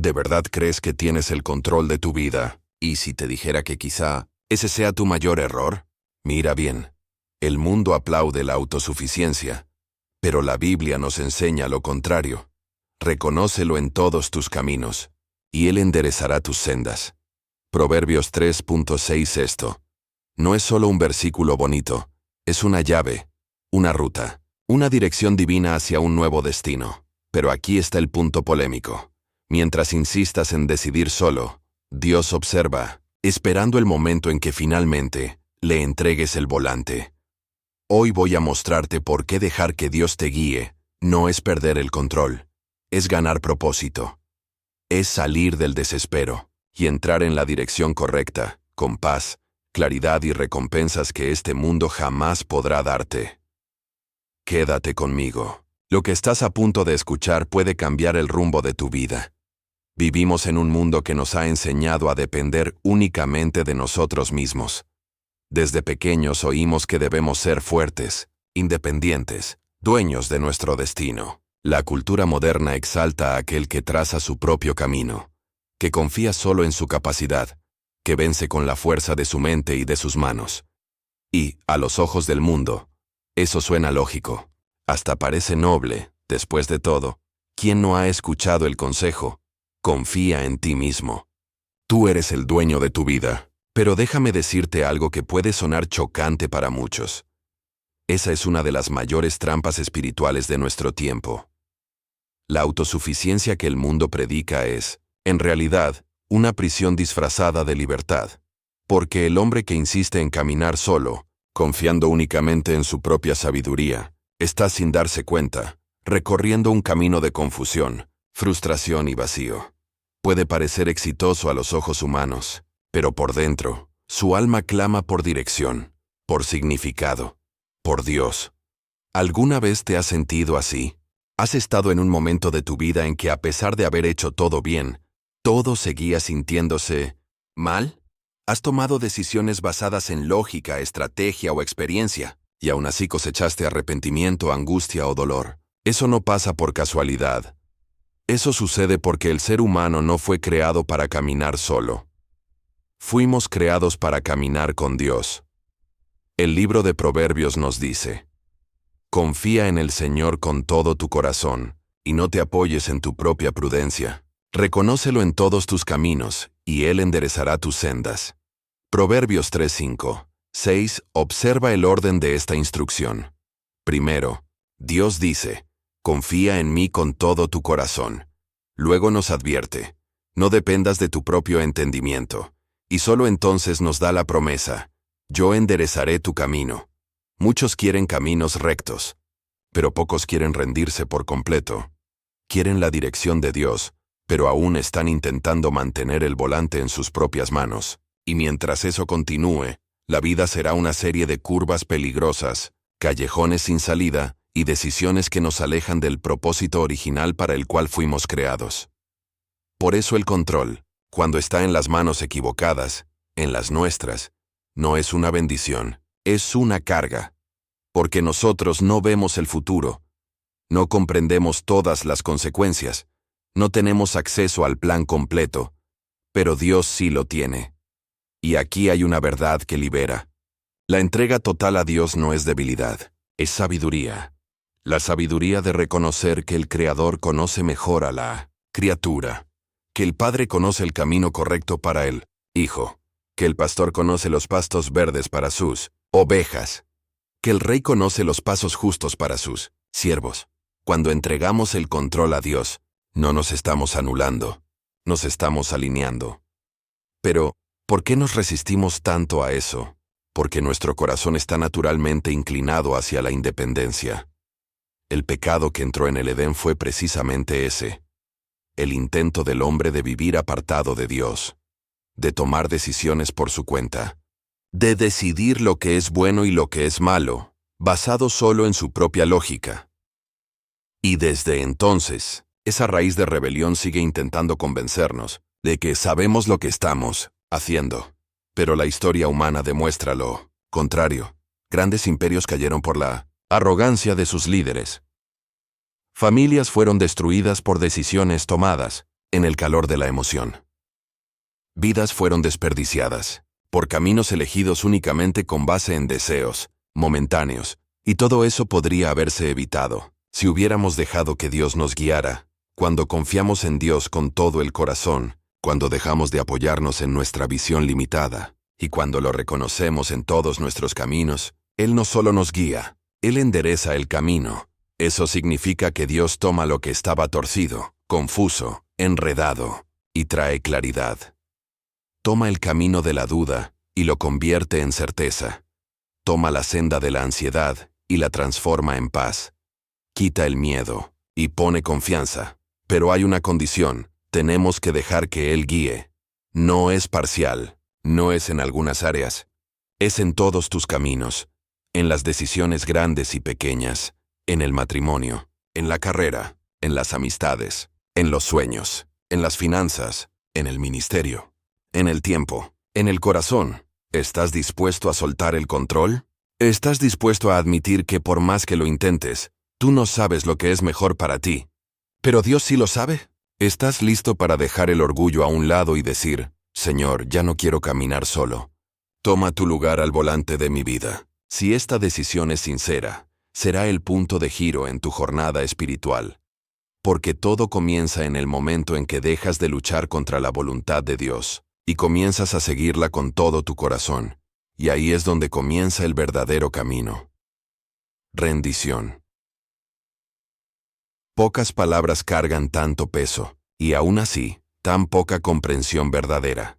¿De verdad crees que tienes el control de tu vida? ¿Y si te dijera que quizá ese sea tu mayor error? Mira bien, el mundo aplaude la autosuficiencia, pero la Biblia nos enseña lo contrario. Reconócelo en todos tus caminos, y Él enderezará tus sendas. Proverbios 3.6. Esto no es solo un versículo bonito, es una llave, una ruta, una dirección divina hacia un nuevo destino. Pero aquí está el punto polémico. Mientras insistas en decidir solo, Dios observa, esperando el momento en que finalmente le entregues el volante. Hoy voy a mostrarte por qué dejar que Dios te guíe no es perder el control, es ganar propósito. Es salir del desespero y entrar en la dirección correcta, con paz, claridad y recompensas que este mundo jamás podrá darte. Quédate conmigo. Lo que estás a punto de escuchar puede cambiar el rumbo de tu vida. Vivimos en un mundo que nos ha enseñado a depender únicamente de nosotros mismos. Desde pequeños oímos que debemos ser fuertes, independientes, dueños de nuestro destino. La cultura moderna exalta a aquel que traza su propio camino, que confía solo en su capacidad, que vence con la fuerza de su mente y de sus manos. Y, a los ojos del mundo, eso suena lógico. Hasta parece noble, después de todo. ¿Quién no ha escuchado el consejo? Confía en ti mismo. Tú eres el dueño de tu vida. Pero déjame decirte algo que puede sonar chocante para muchos. Esa es una de las mayores trampas espirituales de nuestro tiempo. La autosuficiencia que el mundo predica es, en realidad, una prisión disfrazada de libertad. Porque el hombre que insiste en caminar solo, confiando únicamente en su propia sabiduría, está sin darse cuenta, recorriendo un camino de confusión, frustración y vacío. Puede parecer exitoso a los ojos humanos, pero por dentro, su alma clama por dirección, por significado, por Dios. ¿Alguna vez te has sentido así? ¿Has estado en un momento de tu vida en que a pesar de haber hecho todo bien, todo seguía sintiéndose mal? ¿Has tomado decisiones basadas en lógica, estrategia o experiencia, y aún así cosechaste arrepentimiento, angustia o dolor? Eso no pasa por casualidad. Eso sucede porque el ser humano no fue creado para caminar solo. Fuimos creados para caminar con Dios. El libro de Proverbios nos dice: confía en el Señor con todo tu corazón, y no te apoyes en tu propia prudencia. Reconócelo en todos tus caminos, y Él enderezará tus sendas. Proverbios 3:5. 6. Observa el orden de esta instrucción. Primero, Dios dice: confía en mí con todo tu corazón. Luego nos advierte: no dependas de tu propio entendimiento. Y solo entonces nos da la promesa: yo enderezaré tu camino. Muchos quieren caminos rectos, pero pocos quieren rendirse por completo. Quieren la dirección de Dios, pero aún están intentando mantener el volante en sus propias manos. Y mientras eso continúe, la vida será una serie de curvas peligrosas, callejones sin salida y decisiones que nos alejan del propósito original para el cual fuimos creados. Por eso el control, cuando está en las manos equivocadas, en las nuestras, no es una bendición, es una carga. Porque nosotros no vemos el futuro, no comprendemos todas las consecuencias, no tenemos acceso al plan completo, pero Dios sí lo tiene. Y aquí hay una verdad que libera. La entrega total a Dios no es debilidad, es sabiduría. La sabiduría de reconocer que el Creador conoce mejor a la criatura, que el Padre conoce el camino correcto para el Hijo, que el pastor conoce los pastos verdes para sus ovejas, que el Rey conoce los pasos justos para sus siervos. Cuando entregamos el control a Dios, no nos estamos anulando, nos estamos alineando. Pero, ¿por qué nos resistimos tanto a eso? Porque nuestro corazón está naturalmente inclinado hacia la independencia. El pecado que entró en el Edén fue precisamente ese: el intento del hombre de vivir apartado de Dios, de tomar decisiones por su cuenta, de decidir lo que es bueno y lo que es malo, basado solo en su propia lógica. Y desde entonces, esa raíz de rebelión sigue intentando convencernos de que sabemos lo que estamos haciendo. Pero la historia humana demuestra lo contrario. Grandes imperios cayeron por la arrogancia de sus líderes. Familias fueron destruidas por decisiones tomadas en el calor de la emoción. Vidas fueron desperdiciadas, por caminos elegidos únicamente con base en deseos momentáneos, y todo eso podría haberse evitado si hubiéramos dejado que Dios nos guiara. Cuando confiamos en Dios con todo el corazón, cuando dejamos de apoyarnos en nuestra visión limitada, y cuando lo reconocemos en todos nuestros caminos, Él no solo nos guía, Él endereza el camino. Eso significa que Dios toma lo que estaba torcido, confuso, enredado, y trae claridad. Toma el camino de la duda y lo convierte en certeza. Toma la senda de la ansiedad y la transforma en paz. Quita el miedo y pone confianza. Pero hay una condición: tenemos que dejar que Él guíe. No es parcial, no es en algunas áreas. Es en todos tus caminos, en las decisiones grandes y pequeñas, en el matrimonio, en la carrera, en las amistades, en los sueños, en las finanzas, en el ministerio, en el tiempo, en el corazón. ¿Estás dispuesto a soltar el control? ¿Estás dispuesto a admitir que por más que lo intentes, tú no sabes lo que es mejor para ti? ¿Pero Dios sí lo sabe? ¿Estás listo para dejar el orgullo a un lado y decir: Señor, ya no quiero caminar solo? Toma tu lugar al volante de mi vida. Si esta decisión es sincera, será el punto de giro en tu jornada espiritual. Porque todo comienza en el momento en que dejas de luchar contra la voluntad de Dios y comienzas a seguirla con todo tu corazón. Y ahí es donde comienza el verdadero camino. Rendición. Pocas palabras cargan tanto peso, y aún así, tan poca comprensión verdadera.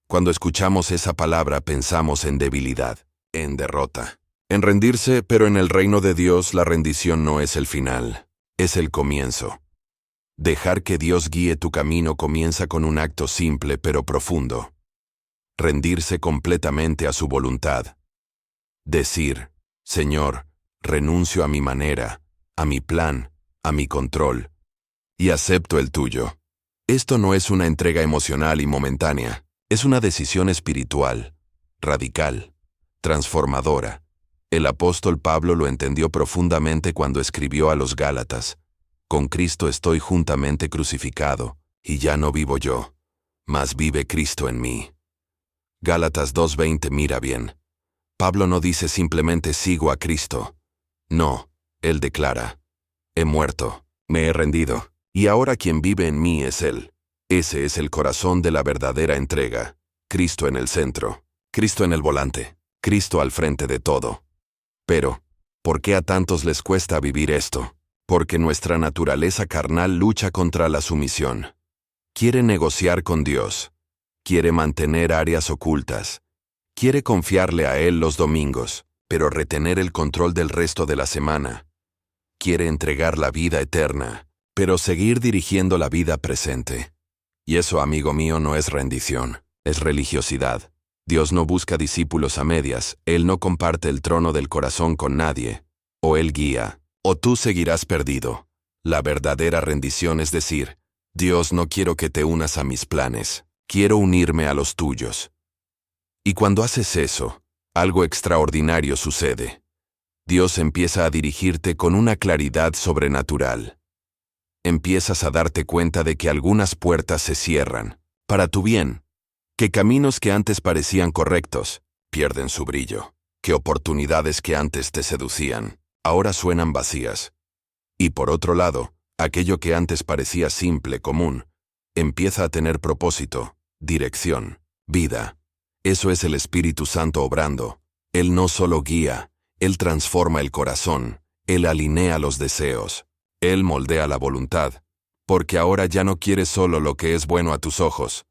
Cuando escuchamos esa palabra pensamos en debilidad, en derrota, en rendirse, pero en el reino de Dios la rendición no es el final, es el comienzo. Dejar que Dios guíe tu camino comienza con un acto simple pero profundo. Rendirse completamente a su voluntad. Decir: Señor, renuncio a mi manera, a mi plan, a mi control, y acepto el tuyo. Esto no es una entrega emocional y momentánea, es una decisión espiritual, radical, transformadora. El apóstol Pablo lo entendió profundamente cuando escribió a los Gálatas: Con Cristo estoy juntamente crucificado, y ya no vivo yo, mas vive Cristo en mí. Gálatas 2:20. Mira bien. Pablo no dice simplemente sigo a Cristo. No, él declara: he muerto, me he rendido, y ahora quien vive en mí es Él. Ese es el corazón de la verdadera entrega. Cristo en el centro, Cristo en el volante, Cristo al frente de todo. Pero, ¿por qué a tantos les cuesta vivir esto? Porque nuestra naturaleza carnal lucha contra la sumisión. Quiere negociar con Dios. Quiere mantener áreas ocultas. Quiere confiarle a Él los domingos, pero retener el control del resto de la semana. Quiere entregar la vida eterna, pero seguir dirigiendo la vida presente. Y eso, amigo mío, no es rendición, es religiosidad. Dios no busca discípulos a medias, Él no comparte el trono del corazón con nadie. O Él guía, o tú seguirás perdido. La verdadera rendición es decir: Dios, no quiero que te unas a mis planes, quiero unirme a los tuyos. Y cuando haces eso, algo extraordinario sucede. Dios empieza a dirigirte con una claridad sobrenatural. Empiezas a darte cuenta de que algunas puertas se cierran, para tu bien, que caminos que antes parecían correctos, pierden su brillo, que oportunidades que antes te seducían, ahora suenan vacías. Y por otro lado, aquello que antes parecía simple, común, empieza a tener propósito, dirección, vida. Eso es el Espíritu Santo obrando. Él no solo guía, Él transforma el corazón, Él alinea los deseos, Él moldea la voluntad, porque ahora ya no quieres solo lo que es bueno a tus ojos.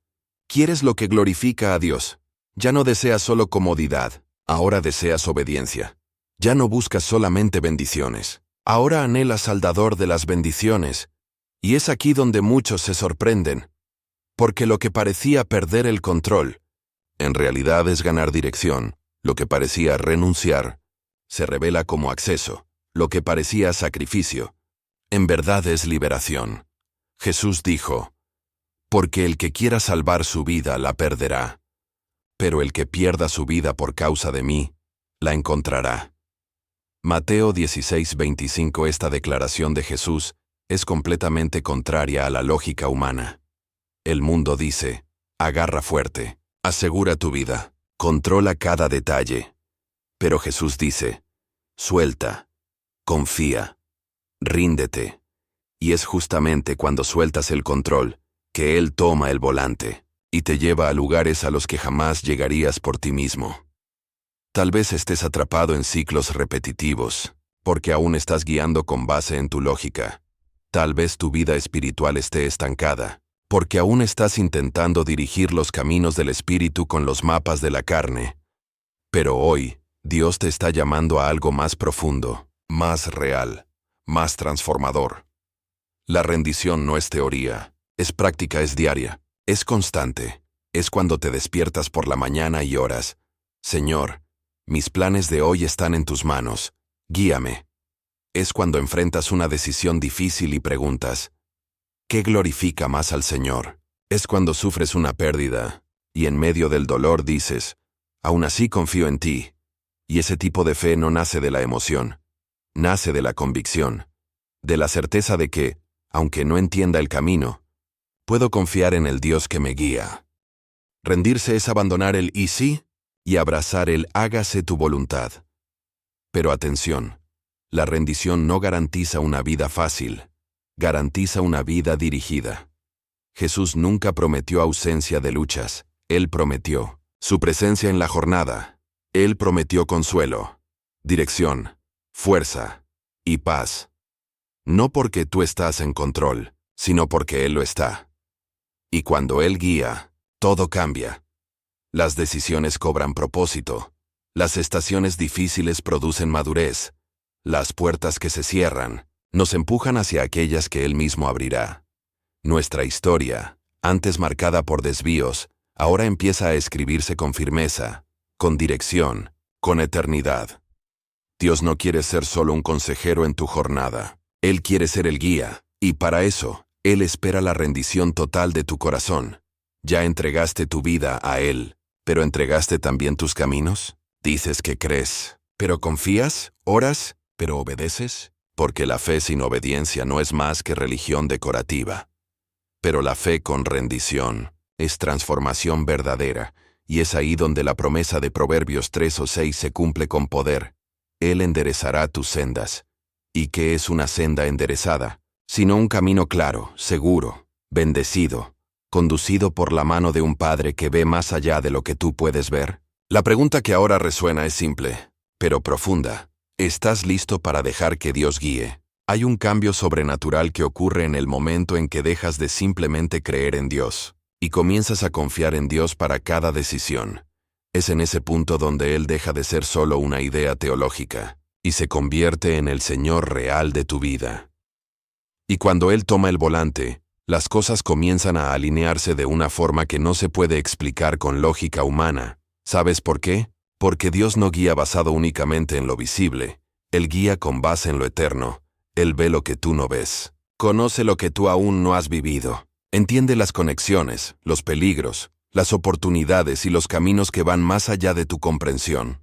Quieres lo que glorifica a Dios. Ya no deseas solo comodidad, ahora deseas obediencia. Ya no buscas solamente bendiciones, ahora anhelas al dador de las bendiciones. Y es aquí donde muchos se sorprenden, porque lo que parecía perder el control, en realidad es ganar dirección. Lo que parecía renunciar, se revela como acceso. Lo que parecía sacrificio, en verdad es liberación. Jesús dijo: porque el que quiera salvar su vida la perderá, pero el que pierda su vida por causa de mí, la encontrará. Mateo 16:25. Esta declaración de Jesús es completamente contraria a la lógica humana. El mundo dice, agarra fuerte, asegura tu vida, controla cada detalle. Pero Jesús dice, suelta, confía, ríndete. Y es justamente cuando sueltas el control, que Él toma el volante, y te lleva a lugares a los que jamás llegarías por ti mismo. Tal vez estés atrapado en ciclos repetitivos, porque aún estás guiando con base en tu lógica. Tal vez tu vida espiritual esté estancada, porque aún estás intentando dirigir los caminos del espíritu con los mapas de la carne. Pero hoy, Dios te está llamando a algo más profundo, más real, más transformador. La rendición no es teoría, es práctica, es diaria, es constante. Es cuando te despiertas por la mañana y oras, Señor, mis planes de hoy están en tus manos, guíame. Es cuando enfrentas una decisión difícil y preguntas, ¿qué glorifica más al Señor? Es cuando sufres una pérdida, y en medio del dolor dices, aún así confío en ti. Y ese tipo de fe no nace de la emoción, nace de la convicción, de la certeza de que, aunque no entienda el camino, puedo confiar en el Dios que me guía. Rendirse es abandonar el y sí y abrazar el hágase tu voluntad. Pero atención, la rendición no garantiza una vida fácil, garantiza una vida dirigida. Jesús nunca prometió ausencia de luchas, Él prometió su presencia en la jornada. Él prometió consuelo, dirección, fuerza y paz. No porque tú estás en control, sino porque Él lo está. Y cuando Él guía, todo cambia. Las decisiones cobran propósito. Las estaciones difíciles producen madurez. Las puertas que se cierran nos empujan hacia aquellas que Él mismo abrirá. Nuestra historia, antes marcada por desvíos, ahora empieza a escribirse con firmeza, con dirección, con eternidad. Dios no quiere ser solo un consejero en tu jornada. Él quiere ser el guía, y para eso, Él espera la rendición total de tu corazón. Ya entregaste tu vida a Él, pero ¿entregaste también tus caminos? Dices que crees, pero ¿confías? ¿Oras? ¿Pero obedeces? Porque la fe sin obediencia no es más que religión decorativa. Pero la fe con rendición es transformación verdadera, y es ahí donde la promesa de Proverbios 3 o 6 se cumple con poder. Él enderezará tus sendas. ¿Y qué es una senda enderezada? Sino un camino claro, seguro, bendecido, conducido por la mano de un Padre que ve más allá de lo que tú puedes ver. La pregunta que ahora resuena es simple, pero profunda. ¿Estás listo para dejar que Dios guíe? Hay un cambio sobrenatural que ocurre en el momento en que dejas de simplemente creer en Dios y comienzas a confiar en Dios para cada decisión. Es en ese punto donde Él deja de ser solo una idea teológica y se convierte en el Señor real de tu vida. Y cuando Él toma el volante, las cosas comienzan a alinearse de una forma que no se puede explicar con lógica humana. ¿Sabes por qué? Porque Dios no guía basado únicamente en lo visible. Él guía con base en lo eterno. Él ve lo que tú no ves. Conoce lo que tú aún no has vivido. Entiende las conexiones, los peligros, las oportunidades y los caminos que van más allá de tu comprensión.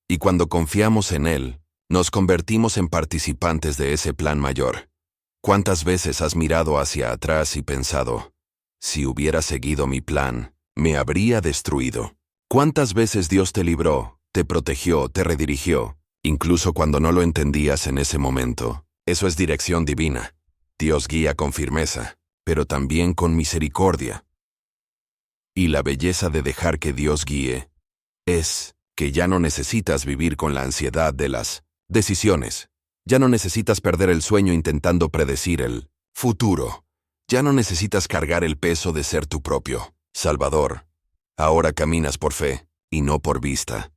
Y cuando confiamos en Él, nos convertimos en participantes de ese plan mayor. ¿Cuántas veces has mirado hacia atrás y pensado, si hubiera seguido mi plan, me habría destruido? ¿Cuántas veces Dios te libró, te protegió, te redirigió, incluso cuando no lo entendías en ese momento? Eso es dirección divina. Dios guía con firmeza, pero también con misericordia. Y la belleza de dejar que Dios guíe es que ya no necesitas vivir con la ansiedad de las decisiones. Ya no necesitas perder el sueño intentando predecir el futuro. Ya no necesitas cargar el peso de ser tu propio Salvador. Ahora caminas por fe, y no por vista.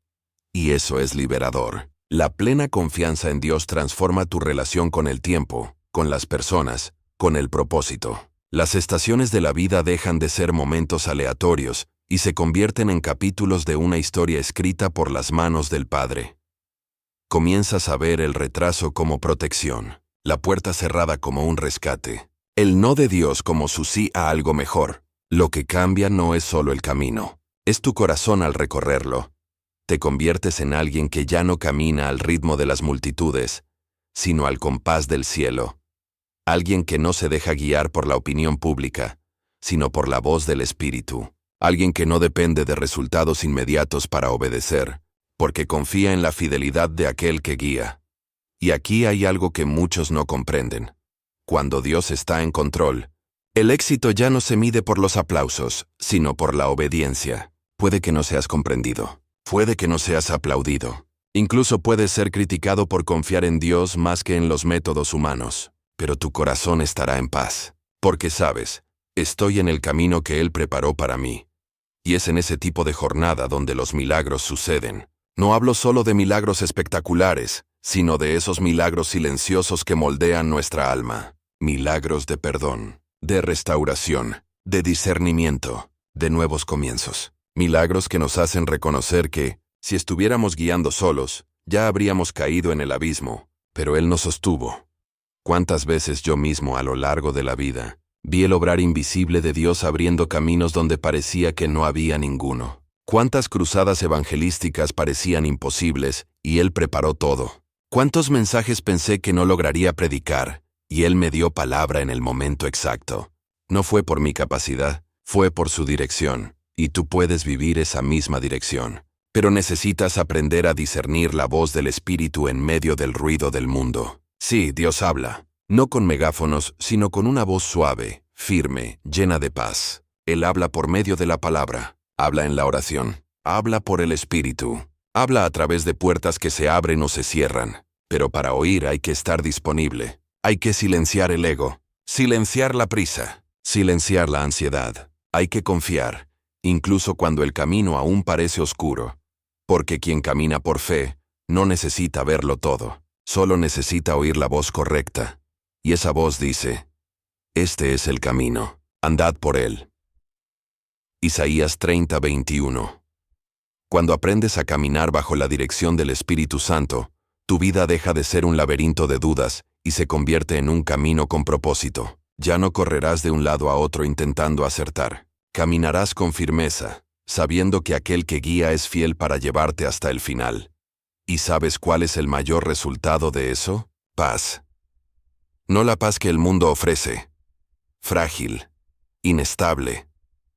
Y eso es liberador. La plena confianza en Dios transforma tu relación con el tiempo, con las personas, con el propósito. Las estaciones de la vida dejan de ser momentos aleatorios y se convierten en capítulos de una historia escrita por las manos del Padre. Comienzas a ver el retraso como protección, la puerta cerrada como un rescate, el no de Dios como su sí a algo mejor. Lo que cambia no es solo el camino, es tu corazón al recorrerlo. Te conviertes en alguien que ya no camina al ritmo de las multitudes, sino al compás del cielo. Alguien que no se deja guiar por la opinión pública, sino por la voz del Espíritu. Alguien que no depende de resultados inmediatos para obedecer, porque confía en la fidelidad de aquel que guía. Y aquí hay algo que muchos no comprenden. Cuando Dios está en control, el éxito ya no se mide por los aplausos, sino por la obediencia. Puede que no seas comprendido. Puede que no seas aplaudido. Incluso puedes ser criticado por confiar en Dios más que en los métodos humanos. Pero tu corazón estará en paz. Porque sabes, estoy en el camino que Él preparó para mí. Y es en ese tipo de jornada donde los milagros suceden. No hablo solo de milagros espectaculares, sino de esos milagros silenciosos que moldean nuestra alma. Milagros de perdón, de restauración, de discernimiento, de nuevos comienzos. Milagros que nos hacen reconocer que, si estuviéramos guiando solos, ya habríamos caído en el abismo, pero Él nos sostuvo. ¿Cuántas veces yo mismo a lo largo de la vida vi el obrar invisible de Dios abriendo caminos donde parecía que no había ninguno? ¿Cuántas cruzadas evangelísticas parecían imposibles y Él preparó todo? ¿Cuántos mensajes pensé que no lograría predicar y Él me dio palabra en el momento exacto? No fue por mi capacidad, fue por su dirección. Y tú puedes vivir esa misma dirección. Pero necesitas aprender a discernir la voz del Espíritu en medio del ruido del mundo. Sí, Dios habla. No con megáfonos, sino con una voz suave, firme, llena de paz. Él habla por medio de la palabra. Habla en la oración. Habla por el Espíritu. Habla a través de puertas que se abren o se cierran. Pero para oír hay que estar disponible. Hay que silenciar el ego. Silenciar la prisa. Silenciar la ansiedad. Hay que confiar. Incluso cuando el camino aún parece oscuro. Porque quien camina por fe, no necesita verlo todo, solo necesita oír la voz correcta. Y esa voz dice, este es el camino, andad por él. Isaías 30:21. Cuando aprendes a caminar bajo la dirección del Espíritu Santo, tu vida deja de ser un laberinto de dudas y se convierte en un camino con propósito. Ya no correrás de un lado a otro intentando acertar. Caminarás con firmeza, sabiendo que aquel que guía es fiel para llevarte hasta el final. ¿Y sabes cuál es el mayor resultado de eso? Paz. No la paz que el mundo ofrece. Frágil, inestable,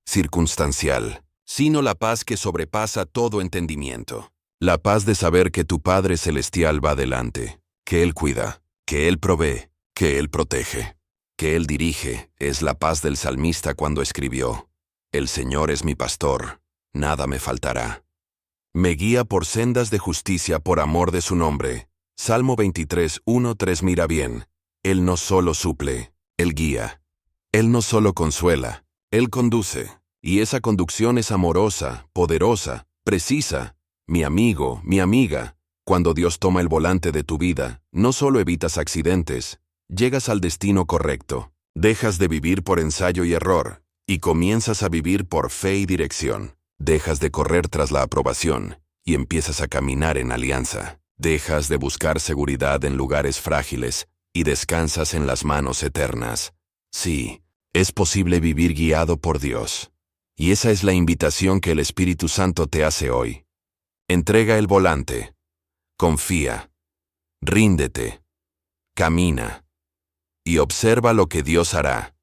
circunstancial, sino la paz que sobrepasa todo entendimiento. La paz de saber que tu Padre Celestial va delante, que Él cuida, que Él provee, que Él protege, que Él dirige. Es la paz del salmista cuando escribió, el Señor es mi pastor, nada me faltará. Me guía por sendas de justicia por amor de su nombre. Salmo 23:1-3. Mira bien, Él no solo suple, Él guía. Él no solo consuela, Él conduce. Y esa conducción es amorosa, poderosa, precisa. Mi amigo, mi amiga, cuando Dios toma el volante de tu vida, no solo evitas accidentes, llegas al destino correcto. Dejas de vivir por ensayo y error, y comienzas a vivir por fe y dirección. Dejas de correr tras la aprobación, y empiezas a caminar en alianza. Dejas de buscar seguridad en lugares frágiles, y descansas en las manos eternas. Sí, es posible vivir guiado por Dios. Y esa es la invitación que el Espíritu Santo te hace hoy. Entrega el volante. Confía. Ríndete. Camina. Y observa lo que Dios hará.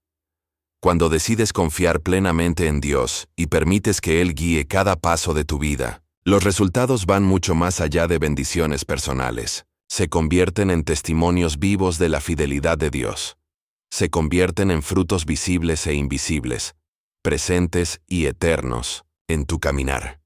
Cuando decides confiar plenamente en Dios y permites que Él guíe cada paso de tu vida, los resultados van mucho más allá de bendiciones personales. Se convierten en testimonios vivos de la fidelidad de Dios. Se convierten en frutos visibles e invisibles, presentes y eternos, en tu caminar.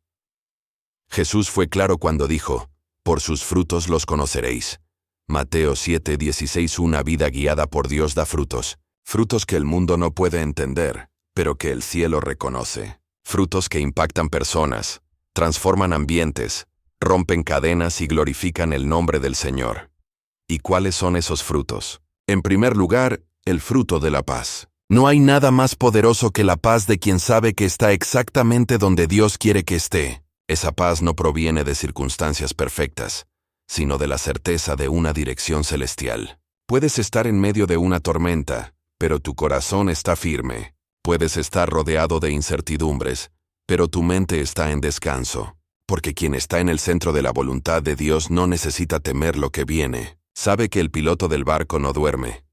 Jesús fue claro cuando dijo, por sus frutos los conoceréis. Mateo 7:16. Una vida guiada por Dios da frutos. Frutos que el mundo no puede entender, pero que el cielo reconoce. Frutos que impactan personas, transforman ambientes, rompen cadenas y glorifican el nombre del Señor. ¿Y cuáles son esos frutos? En primer lugar, el fruto de la paz. No hay nada más poderoso que la paz de quien sabe que está exactamente donde Dios quiere que esté. Esa paz no proviene de circunstancias perfectas, sino de la certeza de una dirección celestial. Puedes estar en medio de una tormenta, pero tu corazón está firme. Puedes estar rodeado de incertidumbres, pero tu mente está en descanso. Porque quien está en el centro de la voluntad de Dios no necesita temer lo que viene. Sabe que el piloto del barco no duerme.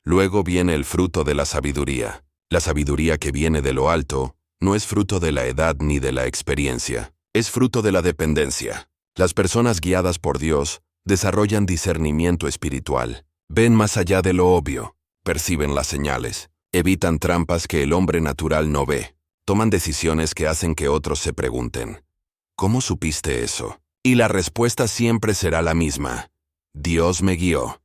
Luego viene el fruto de la sabiduría. La sabiduría que viene de lo alto no es fruto de la edad ni de la experiencia, es fruto de la dependencia. Las personas guiadas por Dios desarrollan discernimiento espiritual, ven más allá de lo obvio, perciben las señales, evitan trampas que el hombre natural no ve, toman decisiones que hacen que otros se pregunten, ¿cómo supiste eso? Y la respuesta siempre será la misma, Dios me guió.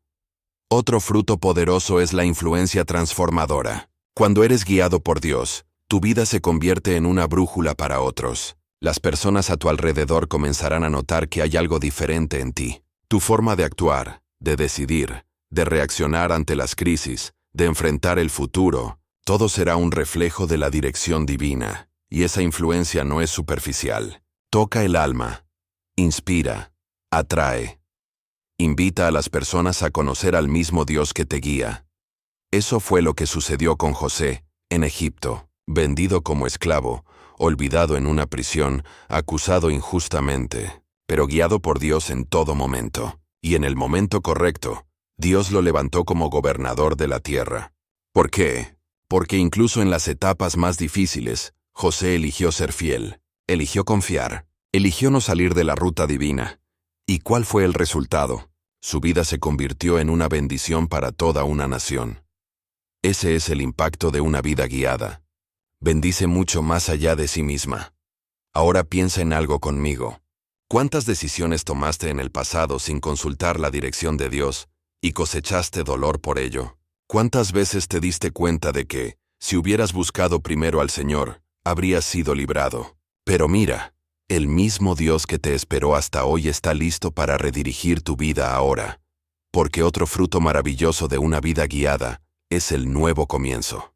Otro fruto poderoso es la influencia transformadora. Cuando eres guiado por Dios, tu vida se convierte en una brújula para otros. Las personas a tu alrededor comenzarán a notar que hay algo diferente en ti. Tu forma de actuar, de decidir, de reaccionar ante las crisis, de enfrentar el futuro, todo será un reflejo de la dirección divina, y esa influencia no es superficial. Toca el alma, inspira, atrae. Invita a las personas a conocer al mismo Dios que te guía. Eso fue lo que sucedió con José, en Egipto, vendido como esclavo, olvidado en una prisión, acusado injustamente, pero guiado por Dios en todo momento. Y en el momento correcto, Dios lo levantó como gobernador de la tierra. ¿Por qué? Porque incluso en las etapas más difíciles, José eligió ser fiel, eligió confiar, eligió no salir de la ruta divina. ¿Y cuál fue el resultado? Su vida se convirtió en una bendición para toda una nación. Ese es el impacto de una vida guiada. Bendice mucho más allá de sí misma. Ahora piensa en algo conmigo. ¿Cuántas decisiones tomaste en el pasado sin consultar la dirección de Dios y cosechaste dolor por ello? ¿Cuántas veces te diste cuenta de que, si hubieras buscado primero al Señor, habrías sido librado? Pero mira, el mismo Dios que te esperó hasta hoy está listo para redirigir tu vida ahora, porque otro fruto maravilloso de una vida guiada es el nuevo comienzo.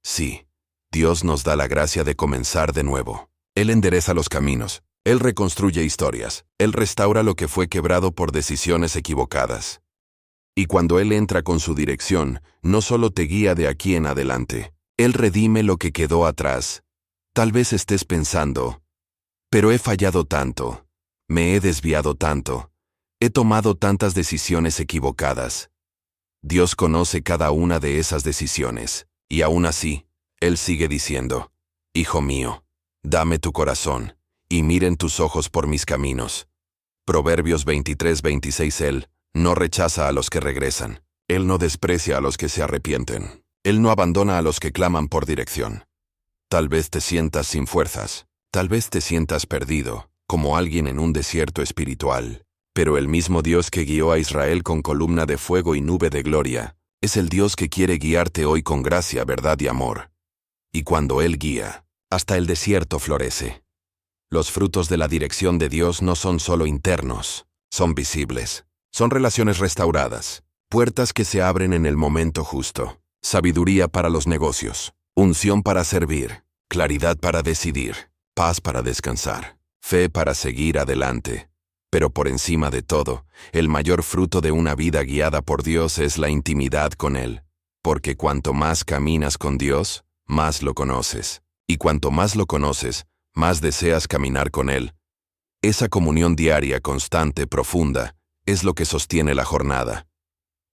Sí, Dios nos da la gracia de comenzar de nuevo. Él endereza los caminos, Él reconstruye historias, Él restaura lo que fue quebrado por decisiones equivocadas. Y cuando Él entra con su dirección, no solo te guía de aquí en adelante, Él redime lo que quedó atrás. Tal vez estés pensando, pero he fallado tanto, me he desviado tanto, he tomado tantas decisiones equivocadas. Dios conoce cada una de esas decisiones, y aún así, Él sigue diciendo, Hijo mío, dame tu corazón, y miren tus ojos por mis caminos. Proverbios 23:26. Él no rechaza a los que regresan, Él no desprecia a los que se arrepienten, Él no abandona a los que claman por dirección. Tal vez te sientas sin fuerzas, tal vez te sientas perdido, como alguien en un desierto espiritual, pero el mismo Dios que guió a Israel con columna de fuego y nube de gloria, es el Dios que quiere guiarte hoy con gracia, verdad y amor. Y cuando Él guía, hasta el desierto florece. Los frutos de la dirección de Dios no son solo internos, son visibles. Son relaciones restauradas, puertas que se abren en el momento justo, sabiduría para los negocios, unción para servir, claridad para decidir, paz para descansar, fe para seguir adelante. Pero por encima de todo, el mayor fruto de una vida guiada por Dios es la intimidad con Él, porque cuanto más caminas con Dios, más lo conoces, y cuanto más lo conoces, más deseas caminar con Él. Esa comunión diaria, constante, profunda, es lo que sostiene la jornada.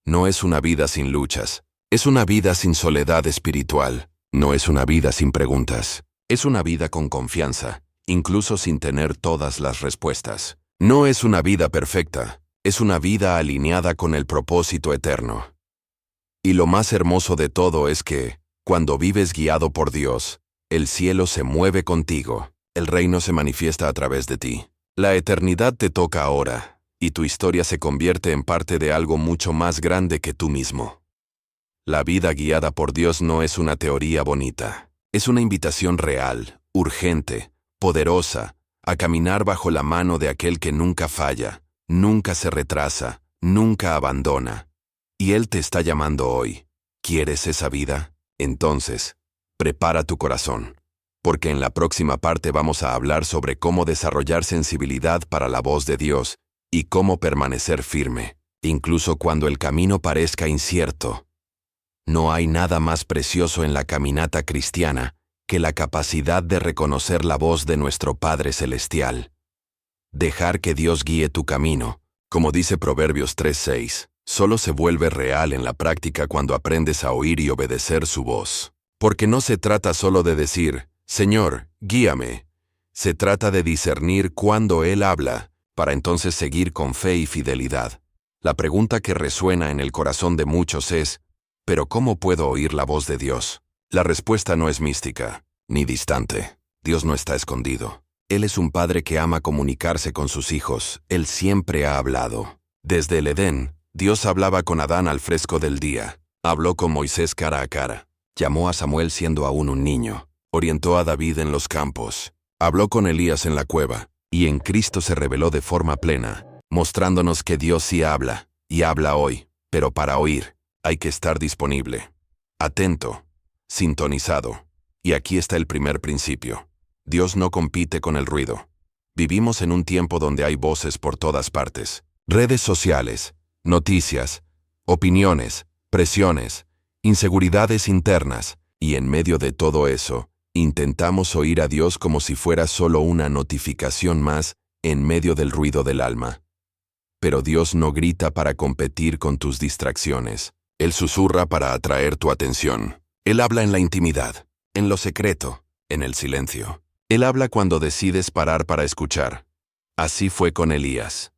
No es una vida sin luchas, es una vida sin soledad espiritual, no es una vida sin preguntas, es una vida con confianza, incluso sin tener todas las respuestas. No es una vida perfecta, es una vida alineada con el propósito eterno. Y lo más hermoso de todo es que, cuando vives guiado por Dios, el cielo se mueve contigo, el reino se manifiesta a través de ti. La eternidad te toca ahora, y tu historia se convierte en parte de algo mucho más grande que tú mismo. La vida guiada por Dios no es una teoría bonita, es una invitación real, urgente, poderosa, a caminar bajo la mano de aquel que nunca falla, nunca se retrasa, nunca abandona. Y Él te está llamando hoy. ¿Quieres esa vida? Entonces, prepara tu corazón, porque en la próxima parte vamos a hablar sobre cómo desarrollar sensibilidad para la voz de Dios y cómo permanecer firme, incluso cuando el camino parezca incierto. No hay nada más precioso en la caminata cristiana que la capacidad de reconocer la voz de nuestro Padre Celestial. Dejar que Dios guíe tu camino, como dice Proverbios 3:6. Solo se vuelve real en la práctica cuando aprendes a oír y obedecer su voz. Porque no se trata solo de decir, Señor, guíame. Se trata de discernir cuándo Él habla, para entonces seguir con fe y fidelidad. La pregunta que resuena en el corazón de muchos es, ¿pero cómo puedo oír la voz de Dios? La respuesta no es mística, ni distante. Dios no está escondido. Él es un padre que ama comunicarse con sus hijos. Él siempre ha hablado. Desde el Edén, Dios hablaba con Adán al fresco del día. Habló con Moisés cara a cara. Llamó a Samuel siendo aún un niño. Orientó a David en los campos. Habló con Elías en la cueva. Y en Cristo se reveló de forma plena, mostrándonos que Dios sí habla, y habla hoy. Pero para oír, hay que estar disponible. Atento. Sintonizado. Y aquí está el primer principio. Dios no compite con el ruido. Vivimos en un tiempo donde hay voces por todas partes. Redes sociales, noticias, opiniones, presiones, inseguridades internas. Y en medio de todo eso, intentamos oír a Dios como si fuera solo una notificación más en medio del ruido del alma. Pero Dios no grita para competir con tus distracciones. Él susurra para atraer tu atención. Él habla en la intimidad, en lo secreto, en el silencio. Él habla cuando decides parar para escuchar. Así fue con Elías.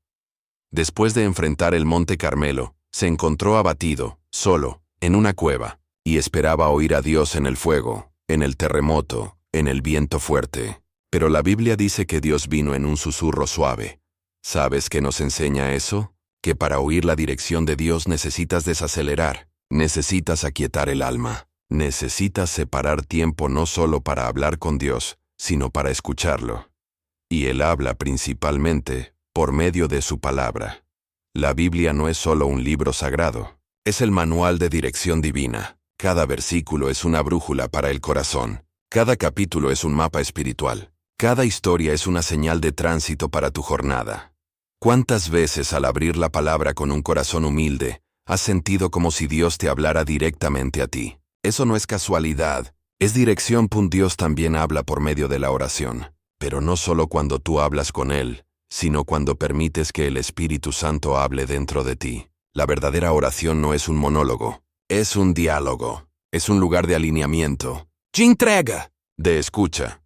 Después de enfrentar el monte Carmelo, se encontró abatido, solo, en una cueva, y esperaba oír a Dios en el fuego, en el terremoto, en el viento fuerte. Pero la Biblia dice que Dios vino en un susurro suave. ¿Sabes qué nos enseña eso? Que para oír la dirección de Dios necesitas desacelerar, necesitas aquietar el alma. Necesitas separar tiempo no solo para hablar con Dios, sino para escucharlo. Y Él habla principalmente por medio de su palabra. La Biblia no es solo un libro sagrado, es el manual de dirección divina. Cada versículo es una brújula para el corazón. Cada capítulo es un mapa espiritual. Cada historia es una señal de tránsito para tu jornada. ¿Cuántas veces al abrir la palabra con un corazón humilde, has sentido como si Dios te hablara directamente a ti? Eso no es casualidad, es dirección. Dios también habla por medio de la oración, pero no solo cuando tú hablas con Él, sino cuando permites que el Espíritu Santo hable dentro de ti. La verdadera oración no es un monólogo, es un diálogo, es un lugar de alineamiento, de entrega, de escucha.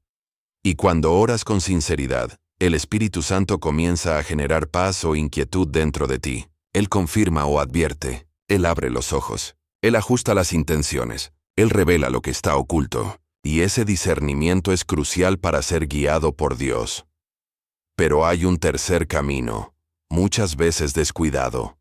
Y cuando oras con sinceridad, el Espíritu Santo comienza a generar paz o inquietud dentro de ti. Él confirma o advierte, Él abre los ojos. Él ajusta las intenciones, Él revela lo que está oculto, y ese discernimiento es crucial para ser guiado por Dios. Pero hay un tercer camino, muchas veces descuidado.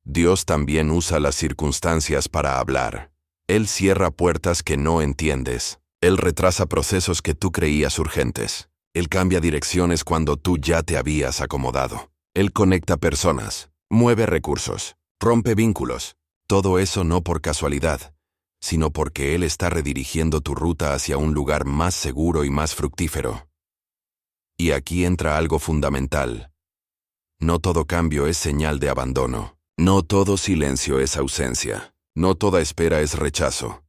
Dios también usa las circunstancias para hablar. Él cierra puertas que no entiendes. Él retrasa procesos que tú creías urgentes. Él cambia direcciones cuando tú ya te habías acomodado. Él conecta personas, mueve recursos, rompe vínculos. Todo eso no por casualidad, sino porque Él está redirigiendo tu ruta hacia un lugar más seguro y más fructífero. Y aquí entra algo fundamental. No todo cambio es señal de abandono. No todo silencio es ausencia. No toda espera es rechazo.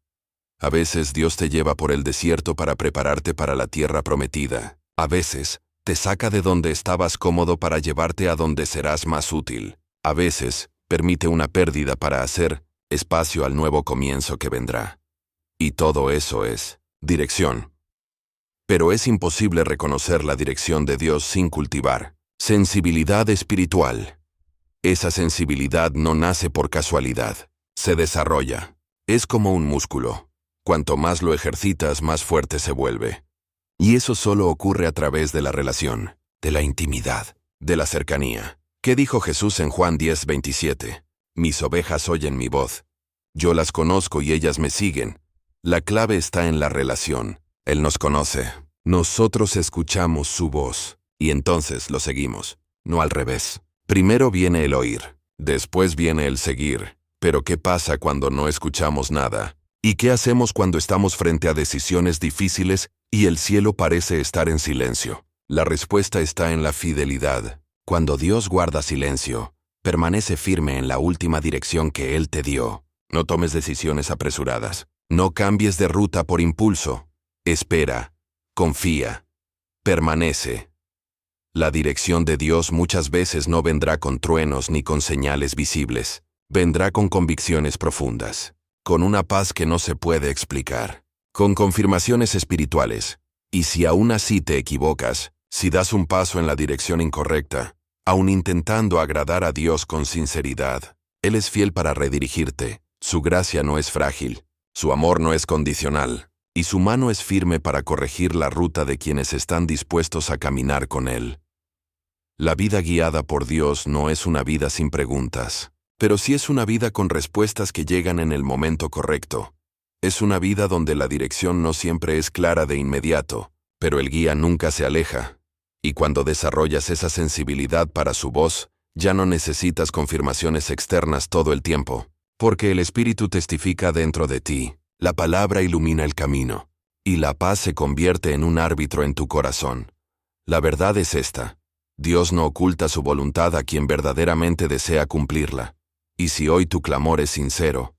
A veces Dios te lleva por el desierto para prepararte para la tierra prometida. A veces, te saca de donde estabas cómodo para llevarte a donde serás más útil. A veces, permite una pérdida para hacer espacio al nuevo comienzo que vendrá. Y todo eso es dirección. Pero es imposible reconocer la dirección de Dios sin cultivar sensibilidad espiritual. Esa sensibilidad no nace por casualidad, se desarrolla. Es como un músculo. Cuanto más lo ejercitas, más fuerte se vuelve. Y eso solo ocurre a través de la relación, de la intimidad, de la cercanía. ¿Qué dijo Jesús en Juan 10:27? Mis ovejas oyen mi voz. Yo las conozco y ellas me siguen. La clave está en la relación. Él nos conoce. Nosotros escuchamos su voz. Y entonces lo seguimos. No al revés. Primero viene el oír. Después viene el seguir. Pero ¿qué pasa cuando no escuchamos nada? ¿Y qué hacemos cuando estamos frente a decisiones difíciles y el cielo parece estar en silencio? La respuesta está en la fidelidad. Cuando Dios guarda silencio, permanece firme en la última dirección que Él te dio. No tomes decisiones apresuradas. No cambies de ruta por impulso. Espera. Confía. Permanece. La dirección de Dios muchas veces no vendrá con truenos ni con señales visibles. Vendrá con convicciones profundas, con una paz que no se puede explicar, con confirmaciones espirituales. Y si aún así te equivocas, si das un paso en la dirección incorrecta, aun intentando agradar a Dios con sinceridad, Él es fiel para redirigirte. Su gracia no es frágil, su amor no es condicional, y su mano es firme para corregir la ruta de quienes están dispuestos a caminar con Él. La vida guiada por Dios no es una vida sin preguntas, pero sí es una vida con respuestas que llegan en el momento correcto. Es una vida donde la dirección no siempre es clara de inmediato, pero el guía nunca se aleja. Y cuando desarrollas esa sensibilidad para su voz, ya no necesitas confirmaciones externas todo el tiempo, porque el Espíritu testifica dentro de ti, la palabra ilumina el camino, y la paz se convierte en un árbitro en tu corazón. La verdad es esta: Dios no oculta su voluntad a quien verdaderamente desea cumplirla. Y si hoy tu clamor es sincero,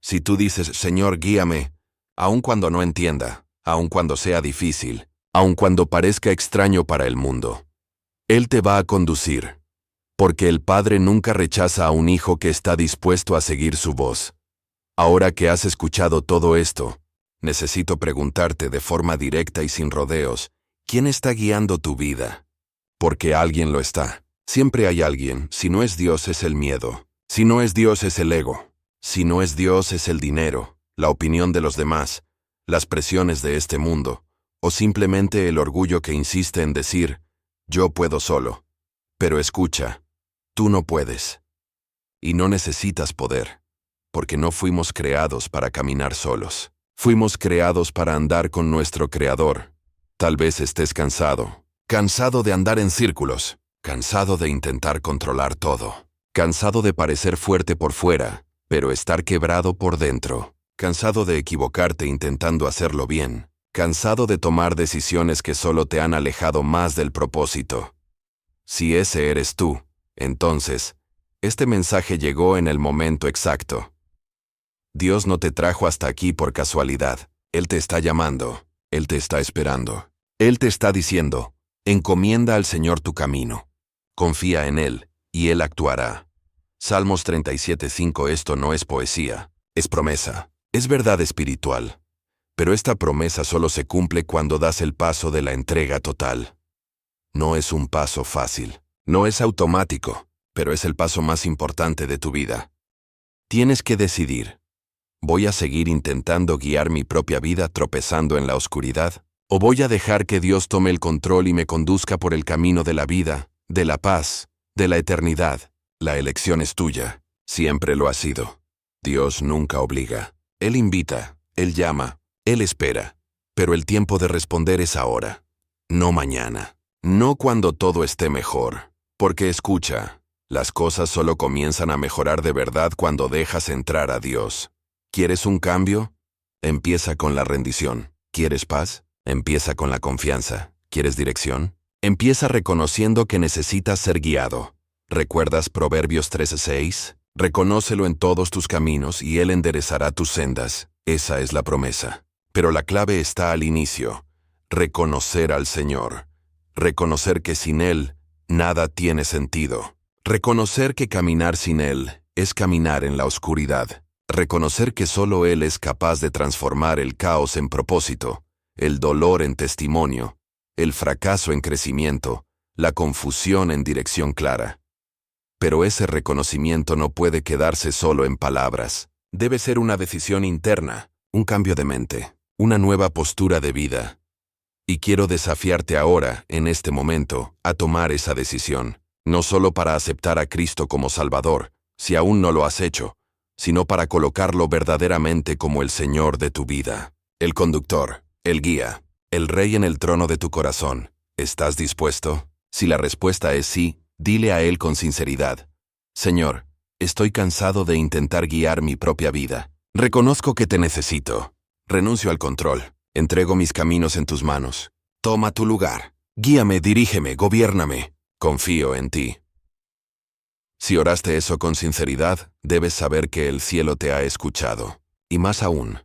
si tú dices, Señor, guíame, aun cuando no entienda, aun cuando sea difícil, aun cuando parezca extraño para el mundo, Él te va a conducir, porque el Padre nunca rechaza a un hijo que está dispuesto a seguir su voz. Ahora que has escuchado todo esto, necesito preguntarte de forma directa y sin rodeos, ¿quién está guiando tu vida? Porque alguien lo está. Siempre hay alguien. Si no es Dios, es el miedo. Si no es Dios, es el ego. Si no es Dios, es el dinero, la opinión de los demás, las presiones de este mundo, o simplemente el orgullo que insiste en decir, yo puedo solo. Pero escucha, tú no puedes. Y no necesitas poder, porque no fuimos creados para caminar solos. Fuimos creados para andar con nuestro Creador. Tal vez estés cansado de andar en círculos, cansado de intentar controlar todo, cansado de parecer fuerte por fuera, pero estar quebrado por dentro, cansado de equivocarte intentando hacerlo bien, cansado de tomar decisiones que solo te han alejado más del propósito. Si ese eres tú, entonces, este mensaje llegó en el momento exacto. Dios no te trajo hasta aquí por casualidad. Él te está llamando, Él te está esperando. Él te está diciendo, encomienda al Señor tu camino. Confía en Él, y Él actuará. Salmos 37:5. Esto no es poesía, es promesa, es verdad espiritual. Pero esta promesa solo se cumple cuando das el paso de la entrega total. No es un paso fácil, no es automático, pero es el paso más importante de tu vida. Tienes que decidir, ¿voy a seguir intentando guiar mi propia vida tropezando en la oscuridad? ¿O voy a dejar que Dios tome el control y me conduzca por el camino de la vida, de la paz, de la eternidad? La elección es tuya, siempre lo ha sido. Dios nunca obliga, Él invita, Él llama, Él espera. Pero el tiempo de responder es ahora, no mañana, no cuando todo esté mejor. Porque escucha, las cosas solo comienzan a mejorar de verdad cuando dejas entrar a Dios. ¿Quieres un cambio? Empieza con la rendición. ¿Quieres paz? Empieza con la confianza. ¿Quieres dirección? Empieza reconociendo que necesitas ser guiado. ¿Recuerdas Proverbios 13:6? Reconócelo en todos tus caminos y Él enderezará tus sendas. Esa es la promesa. Pero la clave está al inicio. Reconocer al Señor. Reconocer que sin Él, nada tiene sentido. Reconocer que caminar sin Él es caminar en la oscuridad. Reconocer que solo Él es capaz de transformar el caos en propósito, el dolor en testimonio, el fracaso en crecimiento, la confusión en dirección clara. Pero ese reconocimiento no puede quedarse solo en palabras. Debe ser una decisión interna, un cambio de mente, una nueva postura de vida. Y quiero desafiarte ahora, en este momento, a tomar esa decisión, no solo para aceptar a Cristo como Salvador, si aún no lo has hecho, sino para colocarlo verdaderamente como el Señor de tu vida, el conductor, el guía, el Rey en el trono de tu corazón. ¿Estás dispuesto? Si la respuesta es sí, dile a Él con sinceridad: Señor, estoy cansado de intentar guiar mi propia vida. Reconozco que te necesito. Renuncio al control. Entrego mis caminos en tus manos. Toma tu lugar. Guíame, dirígeme, gobiérname. Confío en ti. Si oraste eso con sinceridad, debes saber que el cielo te ha escuchado. Y más aún,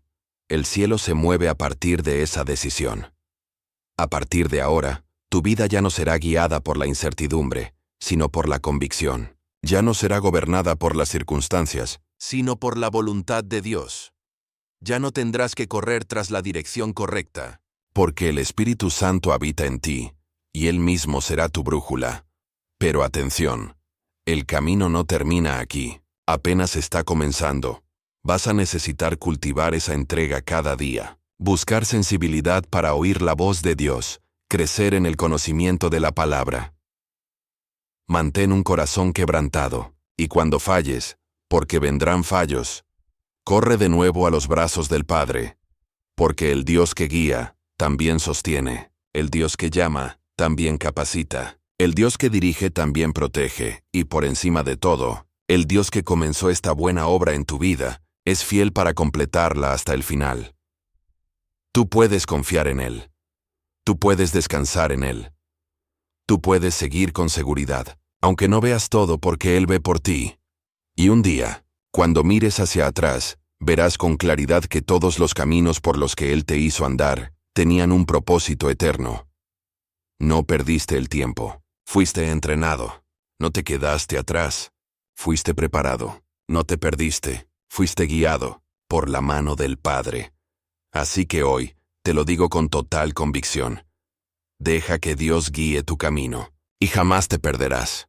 el cielo se mueve a partir de esa decisión. A partir de ahora, tu vida ya no será guiada por la incertidumbre, sino por la convicción. Ya no será gobernada por las circunstancias, sino por la voluntad de Dios. Ya no tendrás que correr tras la dirección correcta, porque el Espíritu Santo habita en ti, y Él mismo será tu brújula. Pero atención, el camino no termina aquí, apenas está comenzando. Vas a necesitar cultivar esa entrega cada día, buscar sensibilidad para oír la voz de Dios, crecer en el conocimiento de la palabra. Mantén un corazón quebrantado, y cuando falles, porque vendrán fallos, corre de nuevo a los brazos del Padre, porque el Dios que guía, también sostiene, el Dios que llama, también capacita, el Dios que dirige también protege, y por encima de todo, el Dios que comenzó esta buena obra en tu vida, es fiel para completarla hasta el final. Tú puedes confiar en Él. Tú puedes descansar en Él. Tú puedes seguir con seguridad, aunque no veas todo porque Él ve por ti. Y un día, cuando mires hacia atrás, verás con claridad que todos los caminos por los que Él te hizo andar, tenían un propósito eterno. No perdiste el tiempo. Fuiste entrenado. No te quedaste atrás. Fuiste preparado. No te perdiste. Fuiste guiado por la mano del Padre. Así que hoy, te lo digo con total convicción. Deja que Dios guíe tu camino, y jamás te perderás.